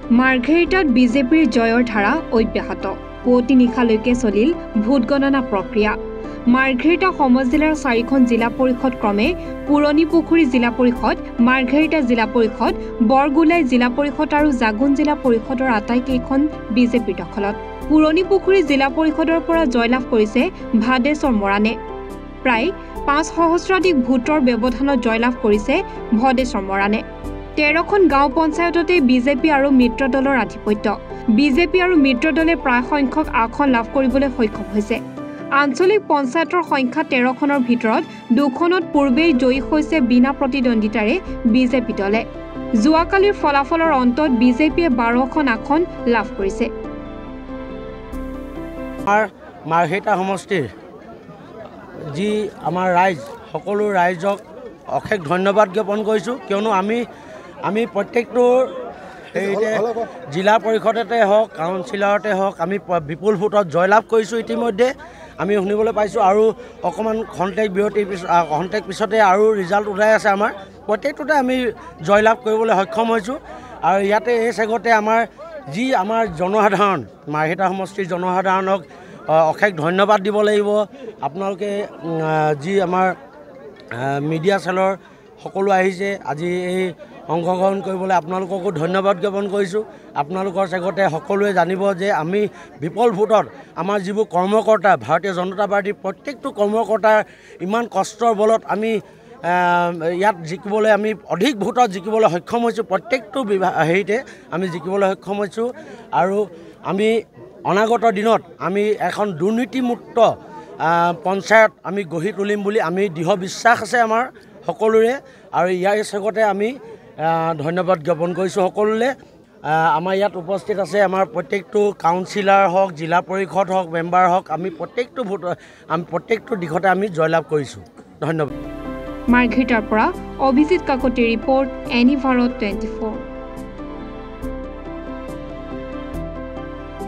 মাৰ্ঘেৰিটাত বিজেপিৰ জয়ৰ ধাৰা অব্যাহত পুৱতি নিশালৈকে চলিল ভোট গণনা প্ৰক্ৰিয়া মাৰ্ঘেৰিটা সমজিলাৰ 4খন জিলা পৰিষদ ক্ৰমে পুৰণি পুখুৰী জিলা পৰিষদ মাৰ্ঘেৰিটা জিলা পৰিষদ বৰগুলাই জিলা পৰিষদ আৰু জাগুন জিলা পৰিষদৰ আটাইকেইখন বিজেপিৰ দখলত পুৰণি পুখুৰী জিলা পৰিষদৰ পৰা জয়লাভ কৰিছে ভাদেশ্বৰ মৰাণে প্ৰায় 5 সহস্ৰাধিক ভোটৰ ব্যৱধানত জয়লাভ কৰিছে ভদেশ্বৰ মৰাণে 13খন গাঁও পঞ্চায়ততে বিজেপি আৰু মিত্ৰ দলৰ আধিপত্য বিজেপি আৰু মিত্ৰ দলে প্ৰায় সংখ্যক আসন লাভ কৰিবলৈ সক্ষম হৈছে আঞ্চলিক পঞ্চায়তৰ সংখ্যা 13খনৰ ভিতৰত 2খনত পূৰ্বেই জয়ী হৈছে বিনা প্ৰতিদ্বন্দিতাৰে বিজেপি দলে যোৱাকালিৰ ফলাফলৰ অন্তত বিজেপিয়ে 12খন আসন লাভ কৰিছে মাৰ্ঘেৰিটা সমষ্টিৰ যি আমাৰ ৰাইজ সকলো ৰাইজক অশেষ ধন্যবাদ জ্ঞাপন কৰিছোঁ কিয়নো আমি প্ৰত্যেকটো জিলা পৰিষদতে হওক কাউন্সিলৰতে হওক আমি বিপুল ভোটত জয়লাভ কৰিছোঁ ইতিমধ্যে আমি শুনিবলৈ পাইছোঁ আৰু অকণমান খন্তেক পিছতে আৰু ৰিজাল্ট ওলাই আছে আমাৰ প্ৰত্যেকটোতে আমি জয়লাভ কৰিবলৈ সক্ষম হৈছোঁ আৰু ইয়াতে এই চেগতে আমাৰ জনসাধাৰণ মাৰ্ঘেৰিটা সমষ্টিৰ জনসাধাৰণক অশেষ ধন্যবাদ দিব লাগিব আপোনালোকে যি আমাৰ মিডিয়া চেলৰ সকলো আহিছে আজি এই অংশগ্ৰহণ কৰিবলৈ আপোনালোককো ধন্যবাদ জ্ঞাপন কৰিছোঁ আপোনালোকৰ চেগতে সকলোৱে জানিব যে আমি বিপুল ভোটত আমাৰ যিবোৰ কৰ্মকৰ্তা ভাৰতীয় জনতা পাৰ্টীৰ প্ৰত্যেকটো কৰ্মকৰ্তাৰ ইমান কষ্টৰ বলত আমি ইয়াত জিকিবলৈ আমি অধিক ভোটত জিকিবলৈ সক্ষম হৈছোঁ প্ৰত্যেকটো হেৰিতে আমি জিকিবলৈ সক্ষম হৈছোঁ আৰু আমি অনাগত দিনত আমি এখন দুৰ্নীতিমুক্ত পঞ্চায়ত আমি গঢ়ি তুলিম বুলি আমি দৃঢ় বিশ্বাস আছে আমাৰ সকলোৰে আৰু ইয়াৰ চেগতে আমি ধন্যবাদ জ্ঞাপন কৰিছোঁ সকলোলৈ আমাৰ ইয়াত উপস্থিত আছে আমাৰ প্ৰত্যেকটো কাউন্সিলাৰ হওক জিলা পৰিষদ হওক মেম্বাৰ হওক আমি প্ৰত্যেকটো দিশতে আমি জয়লাভ কৰিছোঁ ধন্যবাদ মাৰ্ঘেৰিটাৰ পৰা অভিজিত কাকতিৰ ৰিপৰ্ট এনি ভাৰত 24